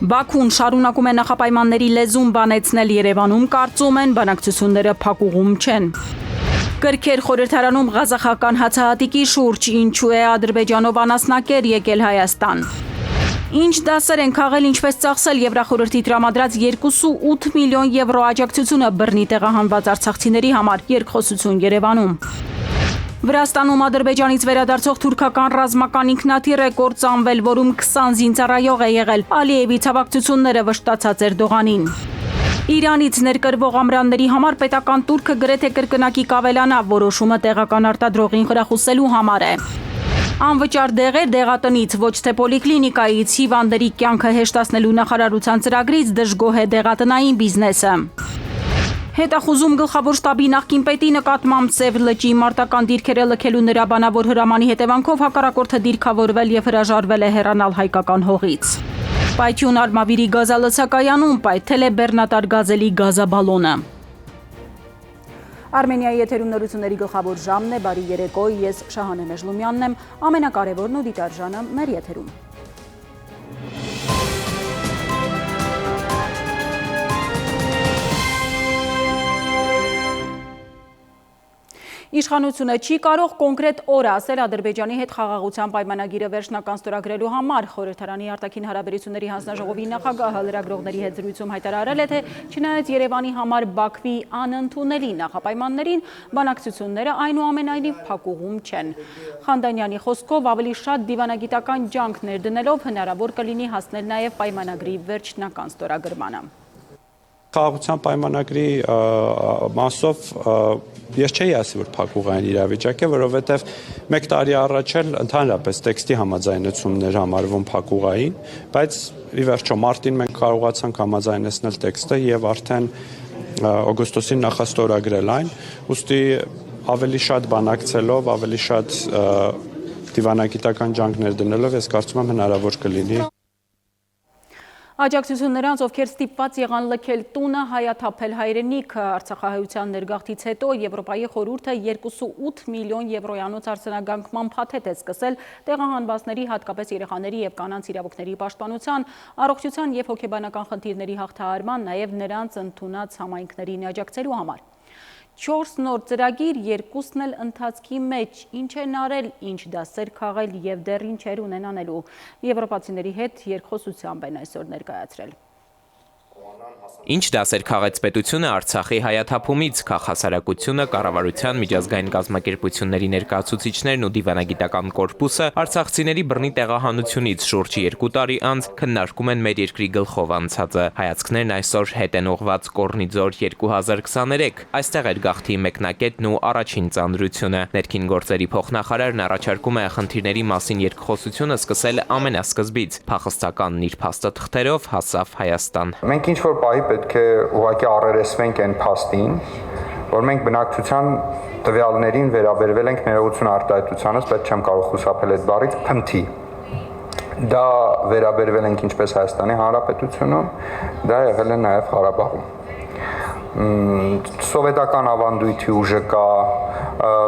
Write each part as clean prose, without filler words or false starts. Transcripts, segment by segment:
Բաքուն շարունակում է նախապայմանների լեզուն բանեցնել Երևանում, կարծում են բանակցությունները փակուղում չեն։ Կրքեր խորհրդարանում ղազախական հացահատիկի շուրջ, ինչու է Ադրբեջանով անասնակեր եկել Հայաստան։ Ինչ դասեր են քաղել, ինչպես ծախսել Եվրախորհրդի տրամադրած 2.8 միլիոն եվրո աջակցությունը բռնի տեղահանված արցախցիների համար, երկխոսություն Երևանում։ Վրաստանում Ադրբեջանից վերադարձող թուրքական ռազմական ինքնաթիռ է կործանվել, որում 20 զինծառայող է եղել։ Ալիևի ցավակցությունները վշտացած Էրդողանին։ Իրանից ներկրվող ամրանների համար պետական տուրքը գրեթե կրկնակի կավելանա, որոշումը տեղական արտադրողին խրախուսելու համար է։ Անվճար դեղեր դեղատնից, ոչ թե պոլիկլինիկայից, հիվանդների կյանքը հեշտացնելու նախարարության ծրագրից դժգոհ է դեղատնային բիզնեսը։ Հետախուզում գլխավոր շտաբի նախկին պետի նկատմամբ Սև լճի մարտական դիրքերը լքելու նրա բանավոր հրամանի հետևանքով հակառակորդը դիրքավորվել եւ հրաժարվել է հեռանալ հայկական հողից։ Պայթյուն Արմավիրի գազալցակայանում պայթել է բեռնատար գազելի գազաբալոնը։ Արմենիայի եթերում նորությունների գլխավոր ժամն է, բարի երեկո, ես Շահանե Մեժլումյանն եմ, ամենակարևորն ու դիտարժանը մեր եթերում։ Իշխանությունը չի կարող կոնկրետ օր ասել Ադրբեջանի հետ խաղաղության պայմանագիրը վերջնական ստորագրելու համար։ Խորհրդարանի արտաքին հարաբերությունների հանձնաժողովի նախագահը լրագրողների հետ զրույցում հայտարարել է, թե չնայած Երևանի համար Բաքվի անընդունելի նախապայմաններին, բանակցությունները այնուամենայնիվ փակուղում չեն։ Խանդանյանի խոսքով ավելի շատ դիվանագիտական ջանք ներդնելով հնարավոր կլինի հասնել նաև պայմանագրի վերջնական ստորագրմանը։ Խաղաղության պայմանագրի մասով ես չէի ասի, որ փակուղային իրավիճակ է, որովհետև մեկ տարի առաջ էլ ընդհանրապես տեքստի համաձայնություններ համարվում փակուղային, բայց ի վերջո մարտին մենք կարողացանք համաձայնեցնել տեքստը եւ արդեն օգոստոսին նախաստորագրել այն, ուստի ավելի շատ բանակցելով, ավելի շատ դիվանագիտական ջանք ներդնելով, ես կարծում եմ հնարավոր կլինի։ Աջակցություն նրանց, ովքեր ստիպված եղան լքել տունը, հայաթափել հայրենիքը, Արցախահայության ներգաղթից հետո Եվրոպայի խորհուրդը 2.8 միլիոն եվրոյանոց արձանագրման փաթեթ է սկսել տեղահանվածների, հատկապես երեխաների եւ կանանց իրավունքների պաշտպանության, առողջության եւ հոգեբանական խնդիրների հաղթահարման, նաեւ նրանց ընդունած համայնքներին աջակցելու համար։ 4 նոր ծրագիր, երկուսն էլ ընթացքի մեջ, ինչ են արել, ինչ դասեր քաղել եւ դեռ ինչեր ունեն անելու։ Եվրոպացիների հետ երկխոսությամբ են այսօր ներկայացրել։ Ինչ դասեր քաղեց պետությունը Արցախի հայաթափումից, քաղաքասարակությունը, կառավարության, միջազգային կազմակերպությունների ներկայացուցիչներն ու դիվանագիտական կորպուսը արցախցիների բռնի տեղահանությունից շուրջ 2 տարի անց քննարկում են մեր երկրի գլխով անցածը։ Հայացքներն այսօր հետ են ուղղված Կորնիձոր 2023։ Այստեղ էր գաղթի մեկնակետն ու առաջին ծանրությունը։ Ներքին գործերի փոխնախարարն առաջարկում է խնդիրների մասին երկխոսությունը սկսել ամենասկզբից։ Փախստականն իր փաստը թղթերով հասավ Հայաստան։ Մենք ինչ-որ պահի պետք է ուղղակի առերեսվենք այն փաստին, որ մենք բնակչության տվյալներին վերաբերվել ենք ներողություն արտահայտությանից, բայց չեմ կարող խուսափել այդ բառից, փնթի։ Դա վերաբերվել ենք ինչպես Հայաստանի Հանրապետությունում, դա եղել է նաև Ղարաբաղում։ Սովետական ավանդույթի ուժը կա,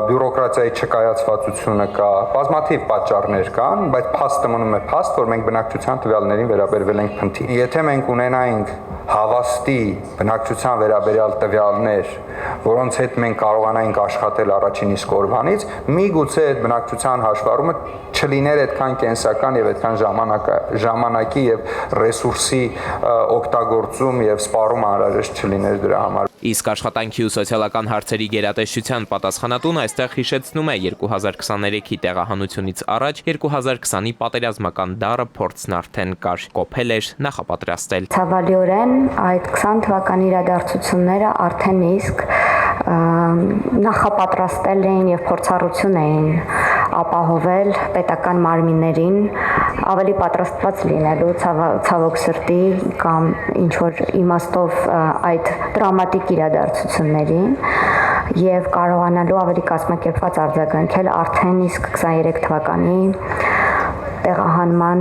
բյուրոկրատիայի չկայացվածությունը կա, բազմաթիվ պատճառներ կան, բայց փաստը մնում է փաստ, որ մենք բնակչության տվյալներին վերաբերվել ենք փնթի։ Եթե մենք ունենայինք հավաստի բնակչության վերաբերյալ տվյալներ, որոնց հետ մենք կարողանայինք աշխատել առաջին իսկ օրվանից, միգուցե այդ բնակչության հաշվառումը չլիներ այդքան կենսական եւ այդքան ժամանակի եւ ռեսուրսի օգտագործում եւ սպառում անհրաժեշտ չլիներ դրա համար։ Իսկ աշխատանքի ու սոցիալական հարցերի գերատեսչության պատասխանատուն այստեղ հիշեցնում է 2023-ի տեղահանությունից առաջ 2020-ի պատերազմական դառը փորձն արդեն կար, կոփել էր նախապատրաստել։ Ցավալիորեն այդ 20 թվականի իրադարձությունները արդեն իսկ նախապատրաստել էին եւ փորձառություն էին ապահովել պետական մարմիններին ավելի պատրաստված լինելու ցավոք սրտի կամ ինչ որ իմաստով այդ դրամատիկ իրադարձություններին եւ կարողանալու ավելի կազմակերպված արձագանքել արդեն իսկ 23 թվականի տեղահանման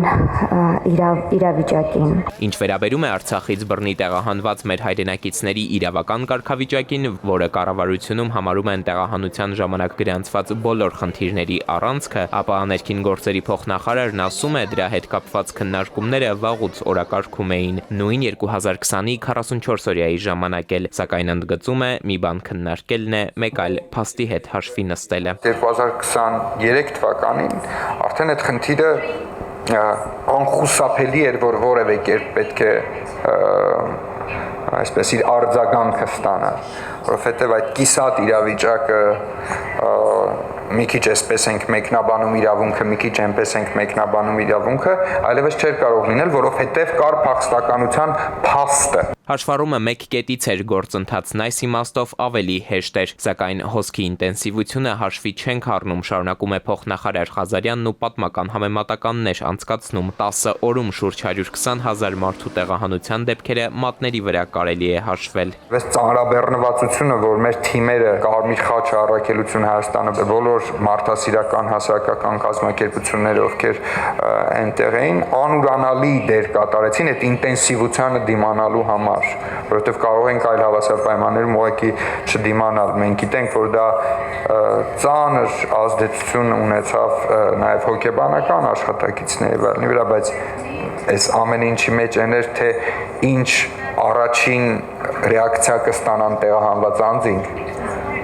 իրավիճակին։ Ինչ վերաբերում է Արցախից բռնի տեղահանված մեր հայրենակիցների իրավական կարգավիճակին, որը կառավարությունում համարում են տեղահանության ժամանակ գրանցված բոլոր խնդիրների առանցքը, ապա ներքին գործերի փոխնախարարն ասում է, դրա հետ կապված քննարկումները վաղուց օրակարգում էին, նույն 2020-ի 44-օրյայի ժամանակ էլ, սակայն ընդգծում է, մի բան քննարկելն է, մեկ այլ փաստի հետ հաշվի նստելը։ 2023 թվականին արդեն այդ խնդիրը անխուսափելի էր, որ որևէ կերպ պետք է այսպես իր արձագանքը ստանա, որովհետև այդ կիսատ իրավիճակը մի քիչ այսպես ենք մեկնաբանում իրավունքը, մի քիչ այնպես ենք մեկնաբանում իրավունքը, այլևս չէր կարող լինել, որովհետև կար փախստականության փաստը։ Հաշվառումը մեկ կետից էր գործընթացն այս իմաստով ավելի հեշտ էր, սակայն հոսքի ինտենսիվությունը հաշվի չենք առնում, շարունակում է փոխնախարար Ղազարյանն ու պատմական համեմատականներ անցկացնում 10 օրում շուրջ 120,000 մարդու տեղահանության դեպքերը մատների վրա կարելի է հաշվել։ Այս ծանրաբեռնվածությունը, որ մեր թիմերը Կարմիր խաչը, Առաքելություն Հայաստանը, բոլոր մարդասիրական հասարակական կազմակերպությունները, ովքեր այնտեղ էին, անուրանալի դեր կատարեցին այդ ինտենսիվությանը դիմանալու համար, որովհետև կարող ենք այլ հավասար պայմաններում ուղղակի չդիմանալ։ Մենք գիտենք, որ դա ծանր ազդեցություն ունեցավ նաև հոգեբանական աշխատակիցների վրա, բայց այս ամեն ինչի մեջ էներ, թե ինչ առաջին ռեակցիա կստանան տեղահանված անձինք,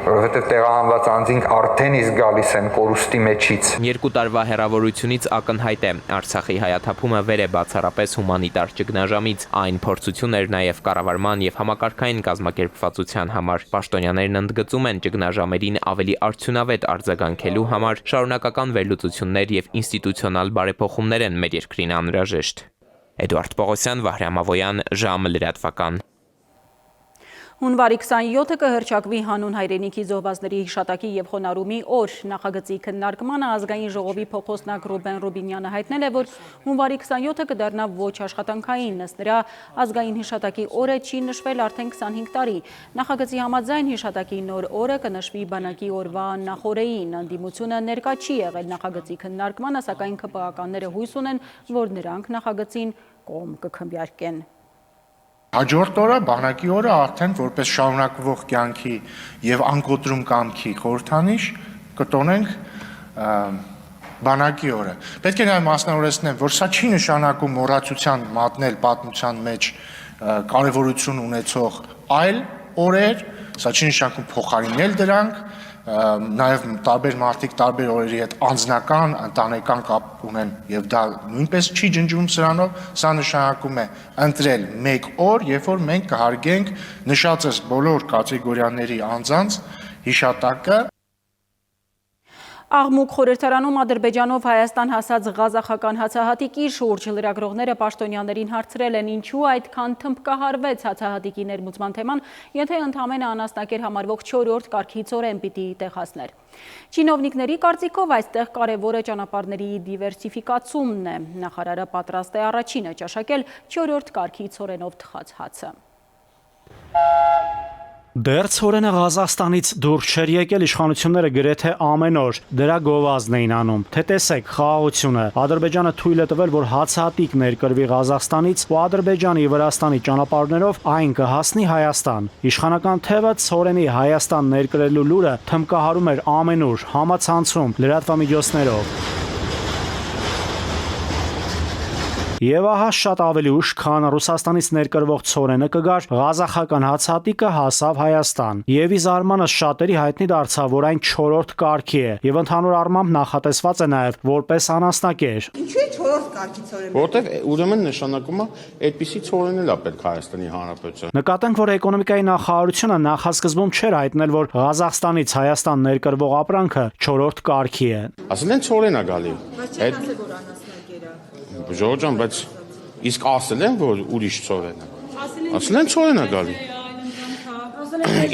որովհետև տեղահանված անձինք արդեն իսկ գալիս են կորուստի մեջից։ 2 տարվա հեռավորությունից ակնհայտ է, Արցախի հայաթափումը վեր է բացառապես հումանիտար ճգնաժամից, այն փորձություն էր նաև կառավարման եւ համակարգային կազմակերպվածության համար։ Պաշտոնյաներն ընդգծում են, ճգնաժամերին ավելի արդյունավետ արձագանքելու համար շարունակական վերլուծություններ եւ ինստիտուցիոնալ բարեփոխումներ են մեր երկրին անհրաժեշտ։ Էդուարդ Պողոսյան, Վահրամ Ավոյան, ժամ լրատվական։ Հունվարի 27-ը կհռչակվի հանուն հայրենիքի զոհվածների հիշատակի եւ խոնարհումի օր։ Նախագծի քննարկմանը ազգային ժողովի փոխոսնակ Ռուբեն Ռուբինյանը հայտնել է, որ հունվարի 27-ը կդառնա ոչ աշխատանքային, ըստ նրա ազգային հիշատակի օրը չի նշվել արդեն 25 տարի։ Նախագծի համաձայն հիշատակի նոր օրը կնշվի բանակի օրվա նախօրեին։ Ընդդիմությունը ներկա չի եղել նախագծի քննարկմանը, սակայն ԿՊԱ-ականները հույս ունեն, որ նրանք նախագծին կողմ կքվեարկեն։ Հաջորդ օրը, բանակի օրը արդեն որպես շարունակվող կյանքի եւ անկոտրում կամքի խորհրդանիշ կտոնենք բանակի օրը։ Պետք է նաև մասնավորեցնեմ, որ սա չի նշանակում մոռացության մատնել պատմության մեջ կարևորություն ունեցող այլ օրեր, սա չի նշանակում փոխարինել դրանք, նաև տարբեր մարդիկ տարբեր օրերի հետ անձնական, ընտանեկան կապ ունեն եւ դա նույնպես չի ջնջում սրանով, սա նշանակում է ընտրել մեկ օր, երբ որ մենք կհարգենք նշածս բոլոր կատեգորիաների անձանց հիշատակը։ Աղմուկ խորհրդարանում Ադրբեջանով Հայաստան հասած ղազախական հացահատիկի շուրջ լրագրողները պաշտոնյաներին հարցրել են, ինչու այդքան թմբկահարվեց հացահատիկի ներմուծման թեման, եթե ընդամենը անասնակեր համարվող 4-րդ կարգի ծորեն պիտի տեղացներ։ Չինովնիկների կարծիքով այստեղ կարևորը ճանապարհների դիվերսիֆիկացումն է։ Նախարարը պատրաստ է առաջինը ճաշակել 4-րդ կարգի ծորենով թխած հացը։ Դեռ ցորենը Ղազախստանից դուրս չէր եկել, իշխանությունները գրեթե ամեն օր դրա գովազդն էին անում։ Թե տեսեք խաղաղությունը, Ադրբեջանը թույլ է տվել, որ հացահատիկ ներկրվի Ղազախստանից ու Ադրբեջանի Վրաստանի ճանապարհներով այն կհասնի Հայաստան։ Իշխանական թևը ցորենի Հայաստան ներկրելու լուրը թմբկահարում էր ամենուր, համացանցում, լրատվամիջոցներով։ Եվ ահա շատ ավելի ուշ, քան Ռուսաստանից ներկրվող ցորենը կգար, ղազախական հացահատիկը հասավ Հայաստան։ Եվ ի զարմանս շատերի հայտնի դարձավ, որ այն 4-րդ կարգի է, եւ ընդհանուր առմամբ նախատեսված է նաեւ որպես անասնակեր։ Ինչու է 4-րդ կարգի ցորենը։ Որտեվ ուրեմն նշանակում է այդպիսի ցորեն էլ է պետք Հայաստանի Հանրապետության։ Նկատենք, որ էկոնոմիկայի նախարարությունը նախասկզբում չէր հայտնել, որ Ղազախստանից Հայաստան ներկրվող ապրանքը 4-րդ կարգի է։ Ասել են ցորեն է գալի։ Բայց չեն ասել, որ անասնակերը։ Ժողովուրդ, բայց իսկ ասել են, որ ուրիշ ցորեն է։ Ասել են ցորեն է գալի։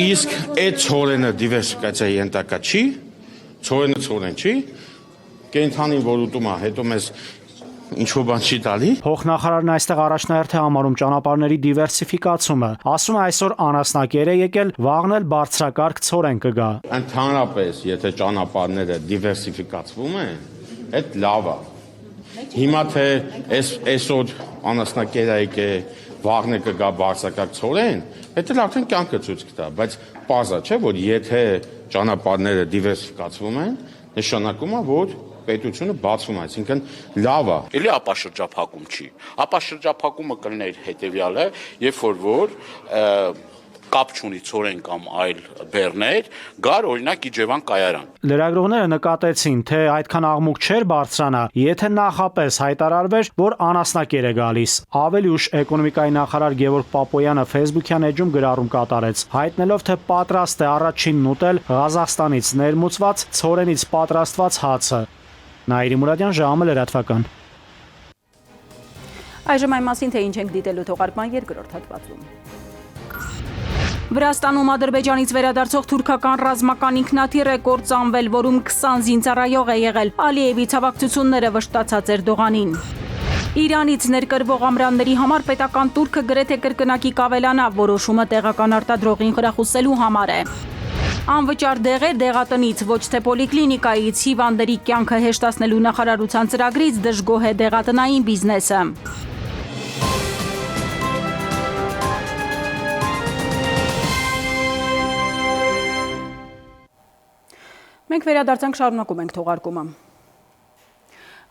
Իսկ այդ ցորենը դիվերսիֆիկացիայի ենթակա չի, ցորենը ցորեն չի, կենթանին որ ուտում է, հետո մեզ ինչ-որ բան չի տալի։ Փոխնախարարն այստեղ առաջնահերթ է համարում ճանապարհների դիվերսիֆիկացումը։ Ասում է այսօր անասնակեր է եկել, վաղն էլ բարձրակարգ ցորեն կգա։ Ընդհանրապես, եթե ճանապարհները դիվերսիֆիկացվում են, այդ լավ է։ Հիմա թե այսօր անասնակերայք է վաղն է կգա բարձակակ ցորեն, դա արդեն կյանքը ցույց կտա, բայց պարզ է, չէ, որ եթե ճանապարհները դիվերսիֆիկացվում են, նշանակում է, որ պետությունը բացվում է, այսինքն լավ է։ Էլի ապաշրջափակում չի։ Ապաշրջափակումը կլներ հետևյալը, երբ որ կապ չունի ցորեն կամ այլ բեռներ, գար օրինակ Իջևան կայարան։ Լրագրողները նկատեցին, թե այդքան աղմուկ չէր բարձրանա, եթե նախապես հայտարարվեր, որ անասնակեր է գալիս։ Ավելի ուշ էկոնոմիկայի նախարար Գևորգ Պապոյանը Facebook-յան էջում գրառում կատարեց, հայտնելով, թե պատրաստ է առաջինն ուտել Ղազախստանից ներմուծված ցորենից պատրաստված հացը։ Նաիրի Մուրադյան, ժամը լրատվական։ Այժմ այն մասին, թե ինչ ենք դիտելու թողարկման երկրորդ հատվածում։ Վրաստանում Ադրբեջանից վերադարձող թուրքական ռազմական ինքնաթիռ է կործանվել, որում 20 զինծառայող է եղել։ Ալիևի ցավակցությունները վշտացած Էրդողանին։ Իրանից ներկրվող ամրանների համար պետական տուրքը գրեթե կրկնակի կավելանա, որոշումը տեղական արտադրողին խրախուսելու համար է։ Անվճար դեղեր դեղատնից, ոչ թե պոլիկլինիկայից, հիվանդների կյանքը հեշտացնելու նախարարության ծրագրից դժգոհ է դեղատնային բիզնեսը։ Մենք վերադարձանք, շարունակում ենք թողարկումը։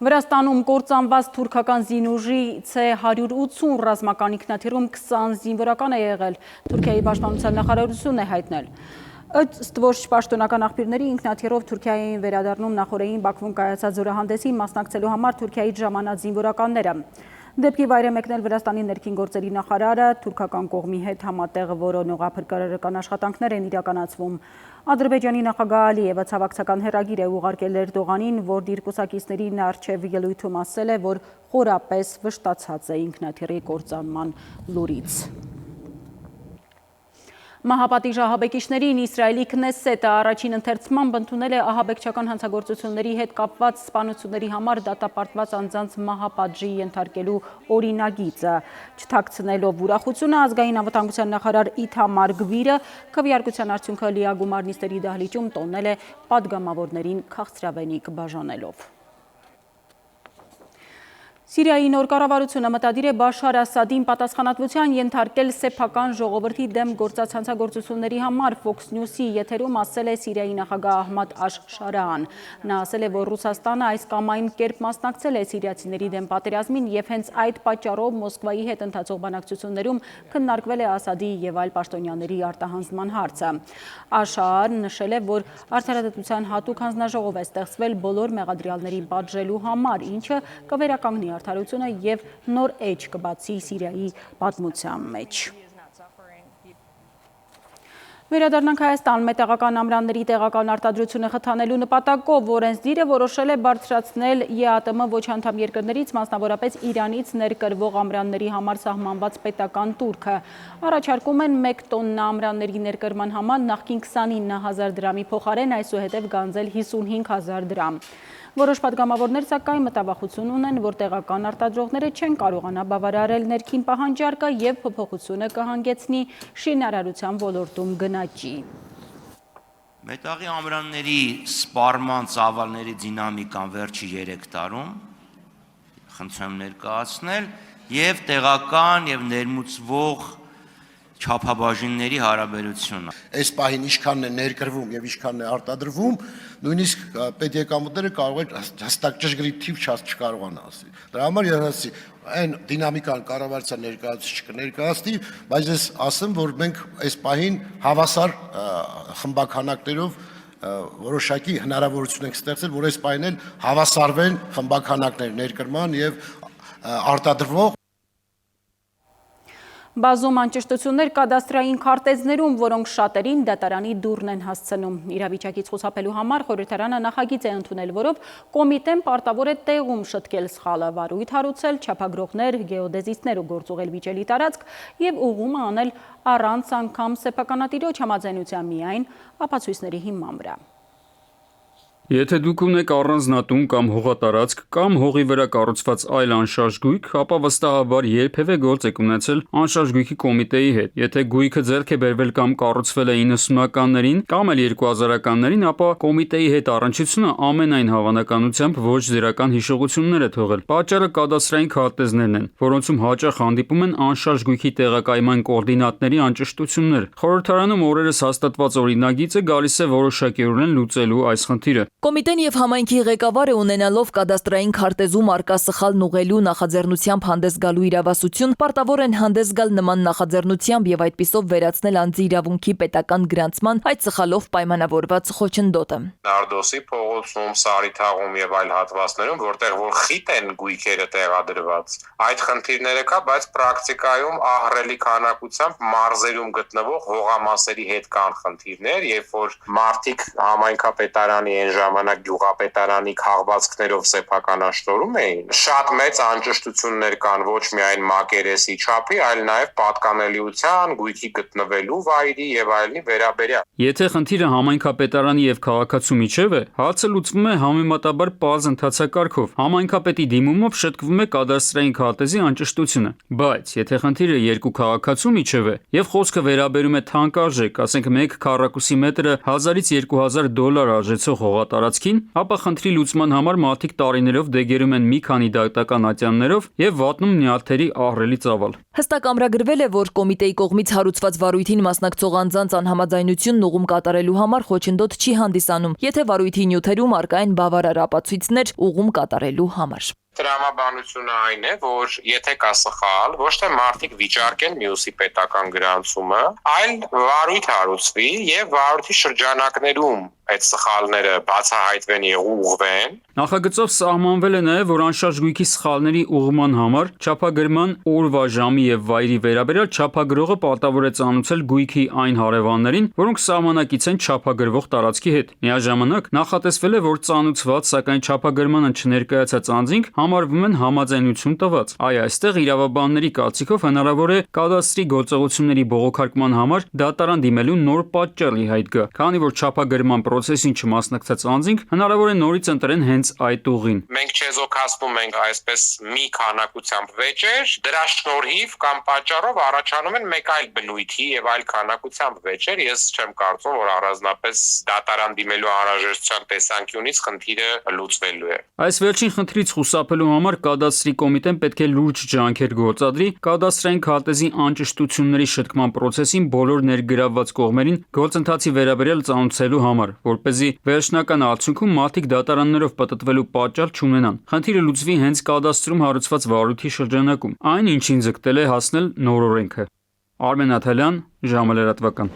Վրաստանում կործանված թուրքական զինուժի C-180 ռազմական ինքնաթիռում 20 զինվորական է եղել, Թուրքիայի պաշտպանության նախարարությունն է հայտնել։ Ըստ ոչ պաշտոնական աղբյուրների ինքնաթիռով Թուրքիայի էին վերադառնում նախորդին Բաքվում կայացած զորահանդեսին մասնակցելու համար Թուրքիայից ժամանած զինվորականները։ Դեպքի վայր է մեկնել Վրաստանի ներքին գործերի նախարարը, թուրքական կողմի հետ համատեղ որոնողափրկարարական աշխատանքներ են իրականացվում։ Ադրբեջանի նախագահ Ալիևը ցավակցական հեռագիր է ուղարկել Էրդողանին, որ դիրքուսակիցներին առջև ելույթում ասել է, որ խորապես վշտացած է ինքնաթիռի կործանման լուրից։ Մահապատիժ ահաբեկիչներին Իսրայելի Քնեսետը առաջին ընթերցմամբ ընդունել է ահաբեկչական հանցագործությունների հետ կապված սպանությունների համար դատապարտված անձանց մահապատժի ենթարկելու օրինագիծը։ Չթաքցնելով ուրախությունը, ազգային անվտանգության նախարար Իթամար Գվիրը քվեարկության արդյունքը լիագումար նիստերի դահլիճում տոնել է պատգամավորներին քաղցրավենիք բաժանելով։ Սիրիայի նոր կառավարությունը մտադիր է Բաշար Ասադին պատասխանատվության ենթարկել սեփական ժողովրդի դեմ գործած հանցագործությունների համար, Fox News-ի եթերում ասել է Սիրիայի նախագահ Ահմադ Աշ-Շարան։ Նա ասել է, որ Ռուսաստանը այս կամ այն կերպ մասնակցել է սիրիացիների դեմ պատերազմին եւ հենց այդ պատճառով Մոսկվայի հետ ընթացող բանակցություններում քննարկվել է Ասադի եւ այլ պաշտոնյաների արտահանձնման հարցը։ Աշ-Շարան նշել է, որ արդարադատության հատուկ հանձնաժողով է ստեղծվել բոլոր մեղադրյալներին պատժելու համար, ինչը կվերականգնի արդարությունը եւ նոր էջ կբացի Սիրիայի պատմության մեջ։ Վերադառնանք Հայաստան, մետաղական ամրանների տեղական արտադրությունը խթանելու նպատակով օրենսդիրը որոշել է բարձրացնել ԵԱՏՄ ոչ անդամ երկրներից, մասնավորապես Իրանից ներկրվող ամրանների համար սահմանված պետական տուրքը։ Առաջարկում են 1 տոննա ամրանների ներկրման համար նախկին 29,000 դրամի փոխարեն այսուհետև գանձել 55,000 դրամ։ Որոշ պատգամավորներ սակայն մտավախություն ունեն, որ տեղական արտադրողները չեն կարողանա բավարարել ներքին պահանջարկը եւ փոփոխությունը կհանգեցնի շինարարության ոլորտում գնաճի։ Մետաղի ամրանների սպառման ծավալների դինամիկան վերջի 3 տարում խնդրեմ ներկայացնել եւ տեղական եւ ներմուծվող չափաբաժինների հարաբերությունը։ Այս պահին ինչքանն է ներկրվում եւ ինչքանն է արտադրվում, նույնիսկ պետեկամուտները կարող են հստակ ճշգրիտ թիվ չկարողանա ասել։ Դրա համար երասի այն դինամիկան կառավարության ներկայացուցիչը կներկայացնի, բայց ես ասեմ, որ մենք այս պահին հավասար խմբականակներով որոշակի հնարավորություն ենք ստեղծել, որ այս պահին էլ հավասարվեն խմբականակներ ներկրման եւ արտադրվող Բազում անճշտություններ կադաստրային քարտեզներում, որոնք շատերին դատարանի դուռն են հասցնում։ Իրավիճակից խուսափելու համար խորհրդարանը նախագիծ է ընդունել, որով կոմիտեն պարտավոր է տեղում շտկել սխալը, վարույթ հարուցել, չափագրողներ, գեոդեզիստներ ու գործուղել վիճելի տարածք եւ ուղղումը անել առանց անգամ սեփականատիրոջ համաձայնության միայն ապացույցների հիման վրա։ Եթե դուք ունեք առանձնատուն կամ հողատարածք կամ հողի վրա կառուցված այլ անշարժ գույք, ապա վստահաբար երբևէ գործ եք ունեցել անշարժ գույքի կոմիտեի հետ։ Եթե գույքը ձեռք է բերվել կամ կառուցվել է 90-ականներին կամ էլ 2000-ականներին, ապա կոմիտեի հետ առնչությունը ամենայն հավանականությամբ ոչ դրական հիշողություններ է թողել։ Պատճառը կադաստրային քարտեզներն են, որոնցում հաճախ հանդիպում են անշարժ գույքի տեղակայման կոորդինատների անճշտություններ։ Խորհրդարանում օրերս հաստատված օրինագիծը գալիս է որոշակիորեն լուծելու այս խնդիրը։ Կոմիտեն եւ համայնքի ղեկավարը ունենալով կադաստրային քարտեզում արկա սխալ ուղղելու նախաձեռնությամբ հանդես գալու իրավասություն, պարտավոր են հանդես գալ նման նախաձեռնությամբ եւ այդպիսով վերացնել անձի իրավունքի պետական գրանցման այդ սխալով պայմանավորված խոչընդոտը։ Նարդոսի փողոցում, Սարիթաղում եւ այլ հատվածներում, որտեղ որ խիտ են գույքերը տեղադրված, այդ խնդիրները կա, բայց պրակտիկայում ահռելի քանակությամբ մարզերում գտնվող հողամասերի հետ կան խնդիրներ, երբ որ մարդիկ համայնքապետարանի են ժամանակ գյուղապետարանի քաղվածքներով սեփականաշտորում էին, շատ մեծ անճշտություններ կան ոչ միայն մակերեսի չափի, այլ նաև պատկանելիության, գույքի գտնվելու վայրի եւ այլնի վերաբերյալ։ Եթե խնդիրը համայնքապետարանի եւ քաղաքացու միջև է, հարցը լուծվում է համեմատաբար պարզ ընթացակարգով։ Համայնքապետի դիմումով շտկվում է կադաստրային քարտեզի անճշտությունը։ Բայց եթե խնդիրը երկու քաղաքացու միջև է եւ խոսքը վերաբերում է թանկարժեք, ասենք 1 քառակուսի մետրը $1000-2000 արժեցող հողատարածքին, ապա խնդրի լուծման համար մարդիկ տարիներով դեգերում են մի քանի դատական ատյաններով եւ վատնում նյարդերի ահռելի ծավալ։ Հստակ ամրագրվել է, որ կոմիտեի կողմից հարուցված վարույթին մասնակցող անձանց անհամաձայնությունն ուղում կատարելու համար խոչընդոտ չի հանդիսանում, եթե վարույթի նյութերում առկա են բավարար ապացույցներ ուղում կատարելու համար։ Տրամաբանությունը այն է, որ եթե կա սխալ, ոչ թե մարդիկ վիճարկեն մյուսի պետական գրանցումը, այլ վարույթ հարուցվի եւ վարույթի շրջանակներում այդ սխալները բացահայտվեն եւ ուղղվեն։ Նախագծով սահմանվել է նաև, որ անշարժ գույքի սխալների ուղղման համար չափագրման օրվա, ժամի եւ վայրի վերաբերյալ չափագրողը պարտավոր է ծանուցել գույքի այն հարևաններին, որոնք սահմանակից են չափագրվող տարածքի հետ։ Միաժամանակ նախատեսվել է, որ ծանուցված, սակայն չափագրմանը չներկայացած անձինք համարվում են համաձայնություն տված։ Այստեղ իրավաբանների կարծիքով հնարավոր է կադաստրի գործողությունների բողոքարկման համար դատարան դիմելու նոր պատճառ ի հայտ գա, քանի որ չափագրման պրոցեսին չմասնակցած անձինք հնարավոր է նորից ընտրեն հենց այդ ուղին։ Մենք չեզոքացնում ենք այսպես մի քանակությամբ վեճեր, դրա շնորհիվ կամ պատճառով առաջանում են մեկ այլ բնույթի եւ այլ քանակությամբ վեճեր։ Ես չեմ կարծում, որ առանձնապես դատարան դիմելու անհրաժեշտության տեսանկյունից խնդիրը լուծվելու է։ Այս վերջին խնդրից խուսափելու համար կադաստրի կոմիտեն պետք է լուրջ ջանքեր գործադրի կադաստրային քարտեզի անճշտությունների շտկման պրոցեսին բոլոր ներգրավված կողմերին գործընթացի վերաբերյալ ծանոթացելու համար, որպեսզի վերջնական արդյունքում մարդիկ դատարաններով պատտվելու պատճառ չունենան։ Խնդիրը լուծվի հենց կադաստրում հարուցված վարույթի շրջանակում, այն ինչին ձգտել է հասնել նոր օրենքը։ Արմեն Աթալյան, ժամը լրատվական։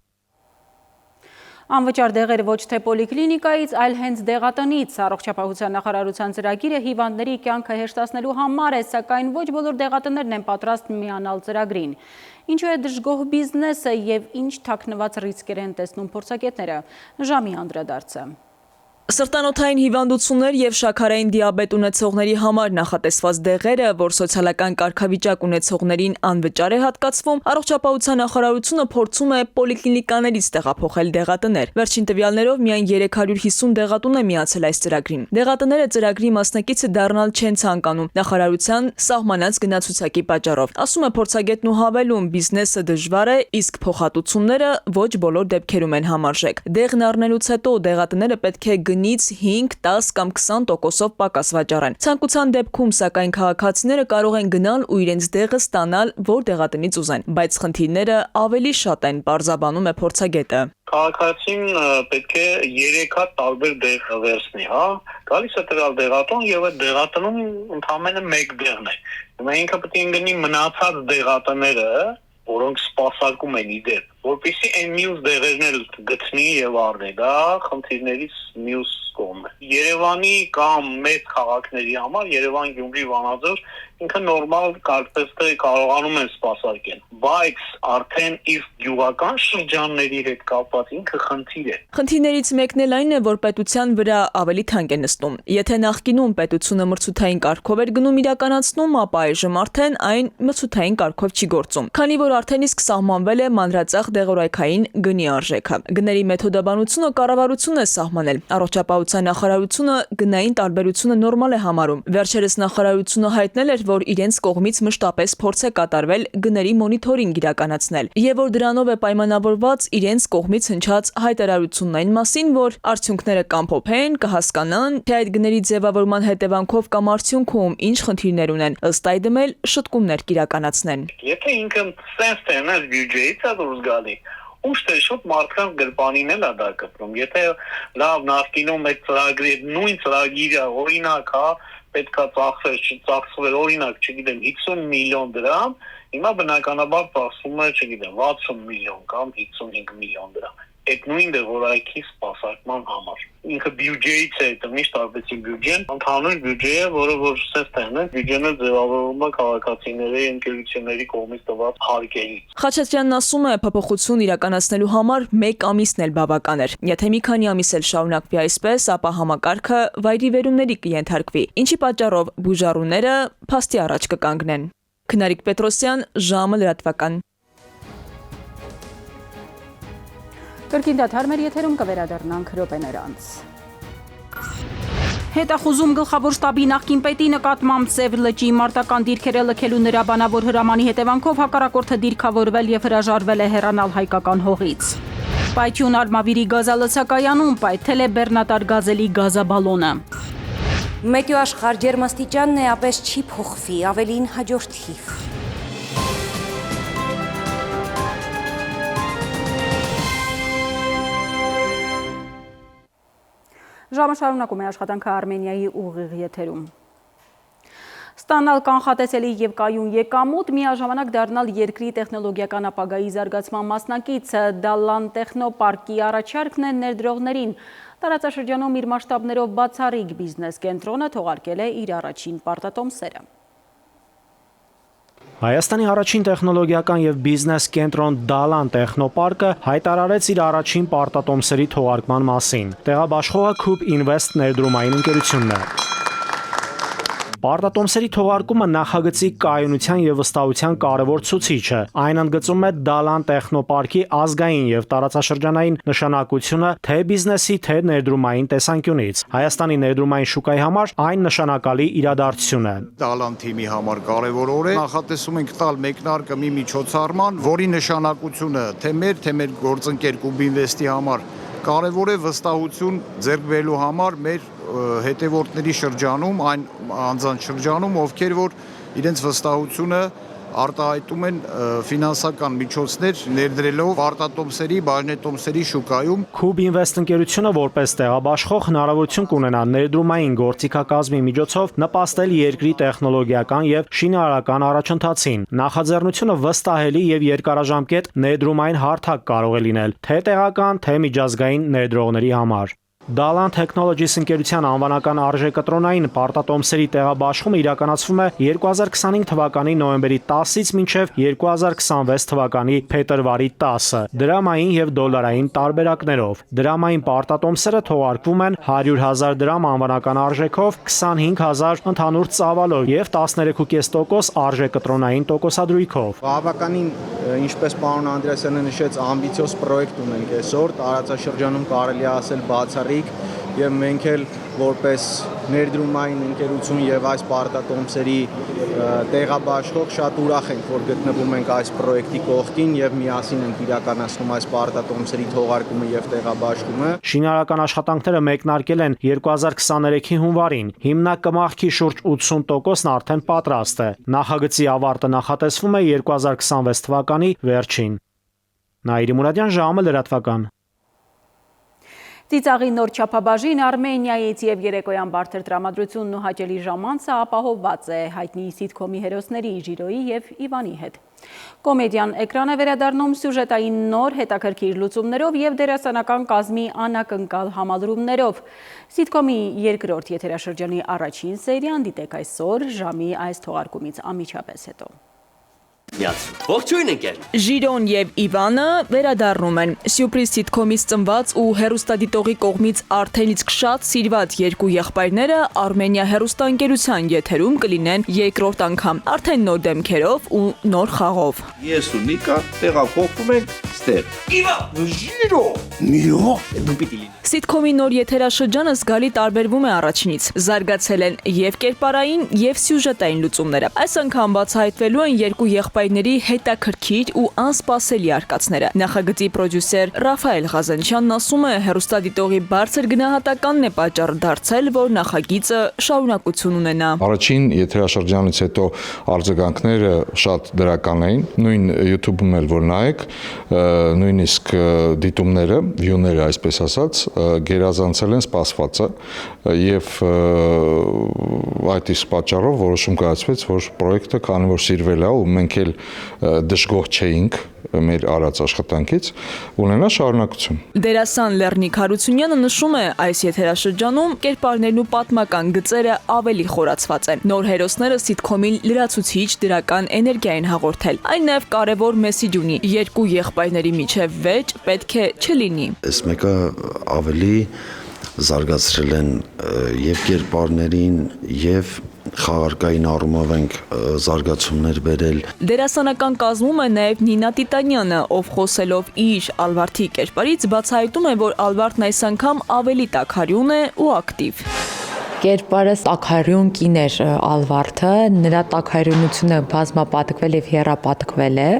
Անվճար դեղերը ոչ թե պոլիկլինիկայից, այլ հենց դեղատնից առողջապահության նախարարության ծրագիրը հիվանդների կյանքը հեշտացնելու համար է, սակայն ոչ բոլոր դեղատններն են պատրաստ միանալ ծրագրին։ Ինչու է դժգոհ բիզնեսը եւ ինչ թաքնված ռիսկեր են տեսնում փորձագետները։ Ժամի անդրադարձը։ Սրտանոթային հիվանդություններ եւ շաքարային դիաբետ ունեցողների համար նախատեսված դեղերը, որ սոցիալական կարգավիճակ ունեցողներին անվճար է հատկացվում, առողջապահության նախարարությունը փորձում է պոլիկլինիկաներից տեղափոխել դեղատներ։ Վերջին տվյալներով միայն 350 դեղատուն է միացել այս ծրագրին։ Դեղատները ծրագրի մասնակիցը դառնալ չեն ցանկանում նախարարության սահմանած գնացուցակի պատճառով։ Ասում է փորձագետն ու հավելում, բիզնեսը դժվար է, իսկ փոխհատուցումները ոչ բոլոր դեպքերում են համարժեք։ Դեղն առնելուց հետո դեղատները պետք է գնից 5, 10 կամ 20%-ով պակաս վաճառեն։ Ցանկության դեպքում, սակայն քաղաքացիները կարող են գնալ ու իրենց դեղը ստանալ, որ դեղատնից ուզեն, բայց խնդիրները ավելի շատ են, պարզաբանում է փորձագետը։ Քաղաքացին պետք է 3 հատ տարբեր դեղ վերցնի, հա։ Գալիս է տվյալ դեղատուն եւ այդ դեղատնում ընդամենը 1 դեղն է։ Հիմա ինքը պետք է գնի մնացած դեղատները, որոնք սպասարկում են իդեպ, որպեսզի այն մյուս դեղերն էլ գտնի եւ առնի, դա խնդիրներից մյուս կողմն է։ Երևանի կամ մեծ քաղաքների համար Երևան, Գյումրի, Վանաձոր ինքը նորմալ կարծես թե կարողանում են սպասարկել, բայց արդեն իր գյուղական շրջանների հետ կապված ինքը խնդիր է։ Խնդիրներից մեկն էլ այն է, որ պետության վրա ավելի թանկ է նստում։ Եթե նախկինում պետությունը մրցութային կարգով էր գնում իրականացնում, ապա այժմ արդեն այն մրցութային կարգով չի գործում։ Քանի որ արդեն իսկ սահմանվել է մանրածախ նախ դեղորայքային գնի արժեքը։ Գների մեթոդաբանությունը կառավարությունն է սահմանել։ Առողջապահության նախարարությունը գնային տարբերությունը նորմալ է համարում։ Վերջերս նախարարությունը հայտնել էր, որ իրենց կողմից մշտապես փորձ է կատարվել գների մոնիթորինգ իրականացնել, եւ որ դրանով է պայմանավորված իրենց կողմից հնչած հայտարարությունն այն մասին, որ արդյունքները կամփոփեն, կհասկանան, թե այդ գների ձևավորման հետևանքով կամ արդյունքում ինչ խնդիրներ ունեն, ըստ այդմ էլ շտկումներ կիրականացնեն։ Եթե ինքը sense տենես բյուջեից է դուրս գալի, ուշ թե շուտ մարդկանց գրպանին էլ է դա կպրում։ Եթե լավ նախկինում այդ ծրագրի նույն ծրագիրը օրինակ, պետքա ծախսվեր օրինակ, չգիտեմ, 50 միլիոն դրամ, հիմա բնականաբար ծախսվում է, չգիտեմ, 60 միլիոն կամ 55 միլիոն դրամ։ Այդ նույն դեղորայքի սպասարկման համար։ Ինքը բյուջեից է, միշտ արվեցի բյուջեն, ընդհանուր բյուջե է, որը որ սենց տեն է, բյուջեն է ձևավորվում է քաղաքացիների, ընկերությունների կողմից տված հարկերից։ Խաչատրյանն ասում է, փոփոխություն իրականացնելու համար 1 ամիսն էլ բավական էր։ Եթե մի քանի ամիս էլ շարունակվի այսպես, ապա համակարգը վայրի վերումների կենթարկվի, ինչի պատճառով բուժառուները փաստի առաջ կկանգնեն։ Քնարիկ Պետրոսյան, ժամը լրատվական։ Կրկին դադար մեր եթերում կվերադառնանք րոպեներ անց։ Հետախուզում գլխավոր շտաբի նախկին պետի նկատմամբ Սև լճի մարտական դիրքերը լքելու նրա բանավոր հրամանի հետևանքով հակառակորդը դիրքավորվել եւ հրաժարվել է հեռանալ հայկական հողից։ Պայթյուն Արմավիրի գազալցակայանում պայթել է բեռնատար գազելի գազաբալոնը։ Մետեո աշխարհ ջերմաստիճանն է ապես չի փոխվի, ավելին հաջորդի։ Ժամը շարունակում է աշխատանքը Արմենիայի ուղիղ եթերում։ Ստանալ կանխատեսելի եւ կայուն եկամուտ, միաժամանակ դառնալ երկրի տեխնոլոգիական ապագայի զարգացման մասնակիցը Դալան տեխնոպարկի առաջարկն է ներդրողներին։ Տարածաշրջանում իր մասշտաբներով բացառիկ բիզնես կենտրոնը թողարկել է իր առաջին պարտատոմսերը։ Հայաստանի առաջին տեխնոլոգիական եւ բիզնես կենտրոն Դալան տեխնոպարկը հայտարարեց իր առաջին պարտատոմսերի թողարկման մասին։ Տեղաբաշխողը Cube Invest ներդրումային ընկերությունն է։ Պարտատոմսերի թողարկումը նախագծի կայունության եւ վստահության կարևոր ցուցիչ է։ Այն ընդգծում է Դալան տեխնոպարկի ազգային եւ տարածաշրջանային նշանակությունը թե բիզնեսի, թե ներդրումային տեսանկյունից։ Հայաստանի ներդրումային շուկայի համար այն նշանակալի իրադարձություն է։ Դալան թիմի համար կարևոր օր է։ Նախատեսում ենք տալ մեկնարկը մի միջոցառման, որի նշանակությունը թե մեր գործընկեր Cube Invest-ի համար կարևոր է վստահություն ձեռք բերելու համար մեր հետևորդների շրջանում, այն անձանց շրջանում, ովքեր որ իրենց վստահությունը արտահայտում են ֆինանսական միջոցներ ներդրելով պարտատոմսերի, բաժնետոմսերի շուկայում։ Cube Invest ընկերությունը որպես տեղաբաշխող հնարավորություն կունենա ներդրումային գործիքակազմի միջոցով նպաստել երկրի տեխնոլոգիական եւ շինարարական առաջընթացին։ Նախաձեռնությունը վստահելի եւ երկարաժամկետ ներդրումային հարթակ կարող է լինել թե տեղական, թե միջազգային ներդրողների համար։ Dalan Technologies ընկերության անվանական արժեկտրոնային պարտատոմսերի տեղաբաշխումը իրականացվում է 2025 թվականի նոյեմբերի 10-ից մինչև 2026 թվականի փետրվարի 10-ը դրամային եւ դոլարային տարբերակներով։ Դրամային պարտատոմսերը թողարկվում են 100,000 դրամ անվանական արժեքով, 25,000 ընդհանուր ծավալով եւ 13.5% արժեկտրոնային տոկոսադրույքով։ Բավականին, ինչպես պարոն Անդրեասյանը նշեց, ամբիցիոզ պրոյեկտ ունենք այսօր, տարածաշրջանում կարելի է ասել բացառիկ եւ մենք էլ որպես ներդրումային ընկերություն եւ այս պարտատոմսերի տեղաբաշխող շատ ուրախ ենք, որ գտնվում ենք այս պրոյեկտի կողքին եւ միասին ենք իրականացնում այս պարտատոմսերի թողարկումը եւ տեղաբաշխումը։ Շինարարական աշխատանքները մեկնարկել են 2023-ի հունվարին։ Հիմնակմախքի շուրջ 80%-ն արդեն պատրաստ է։ Նախագծի ավարտը նախատեսվում է 2026 թվականի վերջին։ Նաիրի Մուրադյան, ժամը լրատվական։ Ծիծաղի նոր չափաբաժին Արմենիայից եւ երեկոյան բարդեր տրամադրությունն ու հաճելի ժամանցը ապահովված է հայտնի սիթքոմի հերոսների Ժիրոյի եւ Իվանի հետ։ Կոմեդիան էկրան է վերադառնում սյուժետային նոր հետաքրքիր լուծումներով եւ դերասանական կազմի անակնկալ համալրումներով։ Սիթքոմի երկրորդ եթերաշրջանի առաջին սերիան դիտեք այսօր ժամի այս թողարկումից անմիջապես հետո։ Ողջույն ընկեր։ Ժիրոն եւ Իվանը վերադառնում են։ Սյուպրիզ սիթքոմից ծնված ու հեռուստադիտողի կողմից արդեն իսկ շատ սիրված երկու եղբայրները Արմենիա հեռուստաընկերության եթերում կլինեն երկրորդ անգամ, արդեն նոր դեմքերով ու նոր խաղով։ Ես ու Նիկա տեղափոխվում ենք Տեր։ Ժիրո։ Միո։ Դու պիտի լինի։ Սիթքոմի նոր եթերաշրջանը զգալի տարբերվում է առաջինից։ Զարգացել են եւ կերպարային, եւ սյուժետային լուծումները։ Այս անգամ բացահայտվելու են երկու եղբայրների հետաքրքիր ու անսպասելի արկածները։ Նախագծի պրոդյուսեր Ռաֆայել Ղազանչյանն ասում է, հեռուստադիտողի բարձր գնահատականն է պատճառ դարձել, որ նախագիծը շարունակություն ունենա։ Առաջին եթերաշրջանից հետո արձագանքները շատ դրական էին, նույն YouTube-ում էլ որ նայեք, նույնիսկ դիտումները, view-ները, այսպես ասած, գերազանցել են սպասվածը եւ այդ իսկ պատճառով որոշում կայացվեց, որ պրոյեկտը քանի որ սիրվել է ու մենք էլ դժգոհ չէինք մեր արած աշխատանքից, ունենա շարունակություն։ Դերասան Լեռնիկ Հարությունյանը նշում է, այս եթերաշրջանում կերպարներն ու պատմական գծերը ավելի խորացված են։ Նոր հերոսները սիթքոմին լրացուցիչ դրական էներգիա են հաղորդել։ Այն նաև կարևոր մեսիջ ունի՝ երկու եղբայրների միջև վեճ պետք է չլինի։ Այս մեկը ավելի զարգացրել են եւ կերպարներին եւ խաղարկային առումով ենք զարգացումներ բերել։ Դերասանական կազմում է նաև Նինա Տիտանյանը, ով խոսելով իր Ալվարդի կերպարից բացահայտում է, որ Ալվարդն այս անգամ ավելի տաքարյուն է ու ակտիվ։ Կերպարը տաքարյուն կին էր Ալվարդը, նրա տաքարյունությունը բազմապատկվել եւ հեռապատկվել է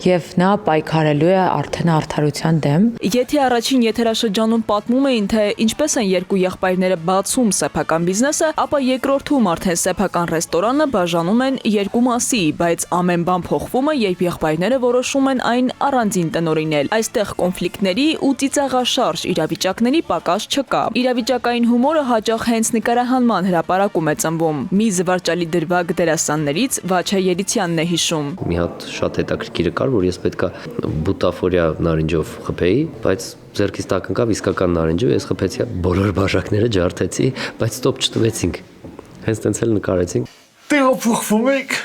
եւ նա պայքարելու է արդեն արդարության դեմ։ Եթե առաջին եթերաշրջանում պատմում էին, թե ինչպես են երկու եղբայրները բացում սեփական բիզնեսը, ապա երկրորդում արդեն սեփական ռեստորանը բաժանում են երկու մասի, բայց ամեն բան փոխվում է, երբ եղբայրները որոշում են այն առանձին տնօրինել։ Այստեղ կոնֆլիկտների ու ծիծաղաշարժ իրավիճակների պակաս չկա։ Իրավիճակային հումորը հաճախ հենց նկարահանման հրապարակում է ծնվում։ Մի զվարճալի դրվագ դերասաններից Վաչա Երիցյանն է հիշում։ Մի հատ շատ հետաքրքիր կար, որ ես պետքա բուտաֆորիա նարինջով խփեի, բայց ձեռքից տակ ընկավ իսկական նարինջը, ես խփեցի բոլոր բաժակները, ջարդեցի, բայց ստոպ չտվեցինք։ Հենց տենց էլ նկարեցինք։ Տեղափոխվում եք։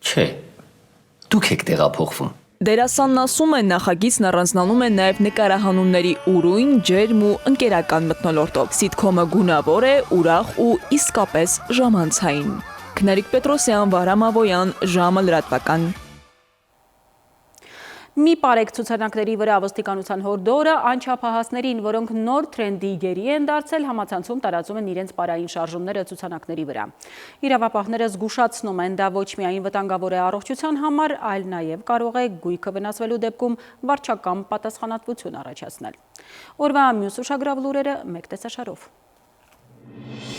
Չէ։ Դուք եք տեղափոխվում։ Դերասանն ասում է, նախագիծն առանձնանում է նաև նկարահանումների ուրույն, ջերմ ու ընկերական մթնոլորտով։ Սիթքոմը գունավոր է, ուրախ ու իսկապես ժամանցային։ Քնարիկ Պետրոսյան, Վահրամ Ավոյան, ժամը լրատվական։ Մի պարեկ ցուցանակների վրա ոստիկանության հորդորը անչափահասներին, որոնք նոր թրենդի գերի են դարձել, համացանցում տարածում են իրենց պարային շարժումները ցուցանակների վրա։ Իրավապահները զգուշացնում են, դա ոչ միայն վտանգավոր է առողջության համար, այլ նաև կարող է գույքը վնասվելու դեպքում վարչական պատասխանատվություն առաջացնել։ Օրվա մյուս ուշագրավ լուրերը մեկ տեսաշարով։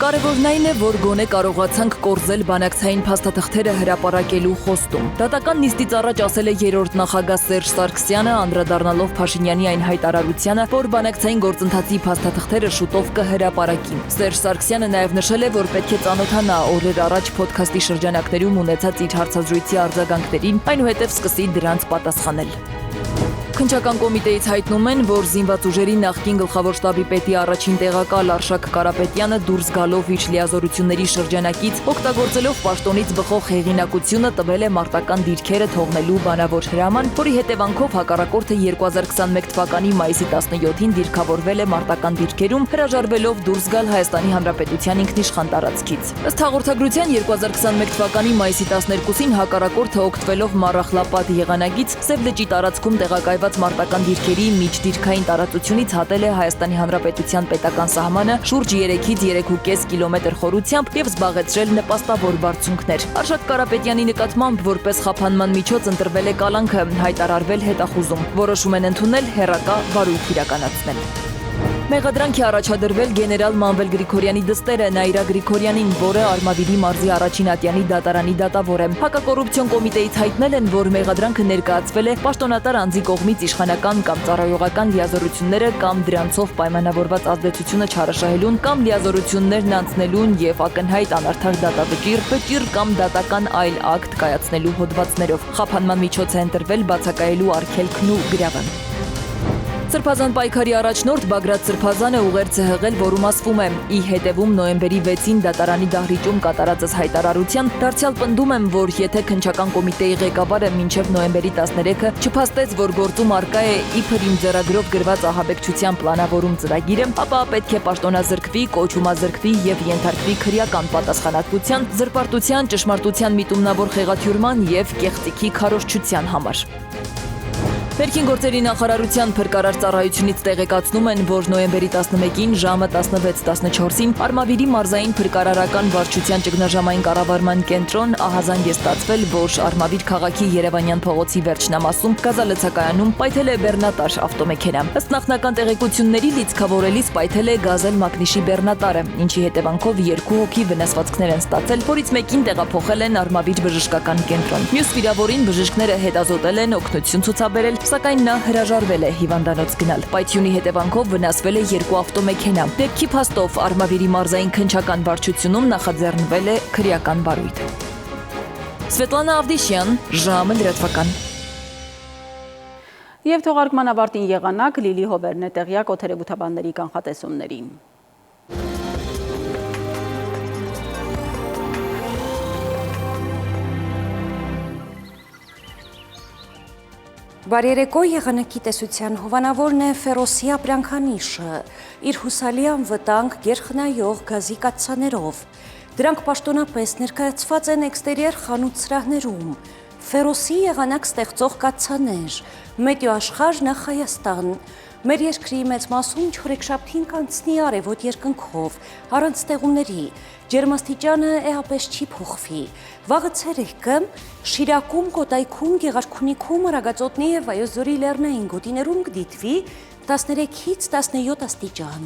Կարևորն այն է, որ գոնե կարողացանք կորզել բանակցային փաստաթղթերը հրապարակելու խոստում։ Դատական նիստից առաջ ասել է երրորդ նախագահ Սերժ Սարգսյանը, անդրադառնալով Փաշինյանի այն հայտարարությանը, որ բանակցային գործընթացի փաստաթղթերը շուտով կհրապարակի։ Սերժ Սարգսյանը նաև նշել է, որ պետք է ծանոթանա օրեր առաջ ոդքասթի շրջանակներում ունեցած իր հարցազրույցի արձագանքներին, այնուհետև սկսի դրանց պատասխանել։ Քննչական կոմիտեից հայտնում են, որ զինված ուժերի նախկին գլխավոր շտաբի պետի առաջին տեղակալ Արշակ Կարապետյանը դուրս գալով իր լիազորությունների շրջանակից, օգտագործելով պաշտոնից բխող հեղինակությունը տվել է մարտական դիրքերը թողնելու բանավոր հրաման, որի հետևանքով հակառակորդը 2021 թվականի մայիսի 17-ին դիրքավորվել է մարտական դիրքերում, հրաժարվելով դուրս գալ Հայաստանի Հանրապետության ինքնիշխան տարածքից։ Ըստ հաղորդագրության 2021 թվականի մայիսի 12-ին հակառակորդը օգտվելով Մառախլապատ եղանագից Սև լճի տարածքում տեղակայված մարտական դիրքերի միջդիրքային տարածությունից հատել է Հայաստանի Հանրապետության պետական սահմանը շուրջ 3-ից 3.5 կիլոմետր խորությամբ եւ զբաղեցրել նպաստավոր բարձունքներ։ Արշակ Կարապետյանի նկատմամբ որպես խափանման միջոց ընտրվել է կալանքը, հայտարարվել հետախուզում։ Որոշում են ընդունել հեռակա վարույթ իրականացնել։ Մեղադրանք է առաջադրվել գեներալ Մանվել Գրիգորյանի դստերը Նաիրա Գրիգորյանին, որը Արմավիրի մարզի առաջին ատյանի դատարանի դատավոր է։ Հակակոռուպցիոն կոմիտեից հայտնել են, որ մեղադրանքը ներկայացվել է պաշտոնատար անձի կողմից իշխանական կամ ծառայողական լիազորությունները կամ դրանցով պայմանավորված ազդեցությունը չարաշահելուն կամ լիազորություններն անցնելուն եւ ակնհայտ անարդար դատավճիռ կամ դատական այլ ակտ կայացնելու հոդվածներով։ Խափանման միջոց է ընտրվել բացակայելու արգելքն ու գրավը։ Սրբազան պայքարի առաջնորդ Բագրատ Սրբազանը ուղերձ է հղել, որում ասվում է. «Ի հետևում նոյեմբերի 6-ին դատարանի դահլիճում կատարածս հայտարարության, դարձյալ պնդում եմ, որ եթե քննչական կոմիտեի ղեկավարը մինչև նոյեմբերի 13-ը չփաստեց, որ գործում առկա է իբր իմ ձեռագրով գրված ահաբեկչության պլանավորում ծրագիրը, ապա պետք է պաշտոնազրկվի, կոչումազրկվի եւ ենթարկվի քրեական պատասխանատվության, զրպարտության, ճշմարտության միտումնավոր խեղաթյուրման եւ կեղծիքի քարոզչության համար»։ Ներքին գործերի նախարարության փրկարար ծառայությունից տեղեկացնում են, որ նոյեմբերի 11-ին ժամը 16:14-ին Արմավիրի մարզային փրկարարական վարչության ճգնաժամային կառավարման կենտրոն ահազանգ է ստացվել, որ Արմավիր քաղաքի Երևանյան փողոցի վերջնամասում գազալցակայանում պայթել է բեռնատար ավտոմեքենա։ Ըստ նախնական տեղեկությունների լիցքավորելիս պայթել է գազել մագնիշի բեռնատարը, ինչի հետևանքով 2 հոգի վնասվածքներ են ստացել, որից մեկին տեղափոխել են Արմավիր բժշկական կենտրոն։ Մյուս վիրավորին բժիշկները հետազոտել են, օգնություն ցուցաբերել, սակայն նա հրաժարվել է հիվանդանոց գնալ։ Պայթյունի հետևանքով վնասվել է 2 ավտոմեքենա։ Դեպքի փաստով Արմավիրի մարզային քննչական վարչությունում նախաձեռնվել է քրեական բարույթ։ Սվետլանա Ավդիշյան, ժամը լրատվական։ Եվ թողարկման ավարտին եղանակ Լիլի Հովերն է տեղյակ օդերևութաբանների կանխատեսումների։ Բարերեկո եղանակի տեսության հովանավորն է Ֆերոսի ապրանքանիշը, իր հուսալի անվտանգ գերխնայող գազի կաթսաներով։ Դրանք պաշտոնապես ներկայացված են էքստերիեր խանութ սրահներում, Ֆերոսի եղանակ ստեղծող կաթսաներ, Մետեոաշխարհ նախ Հայաստան։ Մեր երկրի մեծ մասում չորեքշաբթին կանցնի արևոտ երկնքով, առանց ստեղումների, ջերմաստիճանը էապես չի փոխվի։ Վաղը ցերեկը Շիրակում, Կոտայքում, Գեղարքունիքում, Արագածոտնի եւ Վայոց-Ձորի լեռնային գոտիներում կդիտվի 13-ից 17 աստիճան։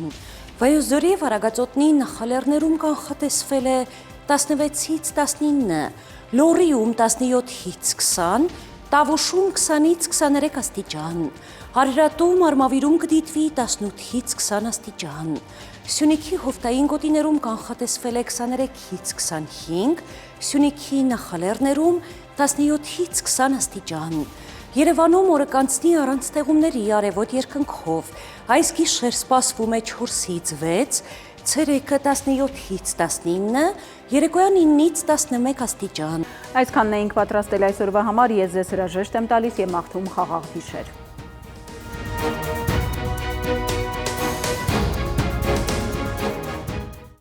Վայոց-Ձորի եւ Արագածոտնի նախալեռներում կանխատեսվել է 16-ից 19, Լոռիում 17-ից 20, Տավուշում 20-ից 23 աստիճան, Արարատում, Արմավիրում կդիտվի 18-ից 20 աստիճան, Սյունիքի հովտային գոտիներում կանխատեսվել է 23-ից 25, Սյունիքի նախալեռներում 17-ից 20 աստիճան։ Երևանում օրը կանցնի առանց ստեղումների արևոտ երկնքով, այս գիշեր սպասվում է 4-ից 6, ցերեկը 17-ից 19, երեկոյան 9-ից 11 աստիճան։ Այսքանն էինք պատրաստել այսօրվա համար, ես ձեզ հրաժեշտ եմ տալիս եւ մաղթում խաղաղ գիշեր։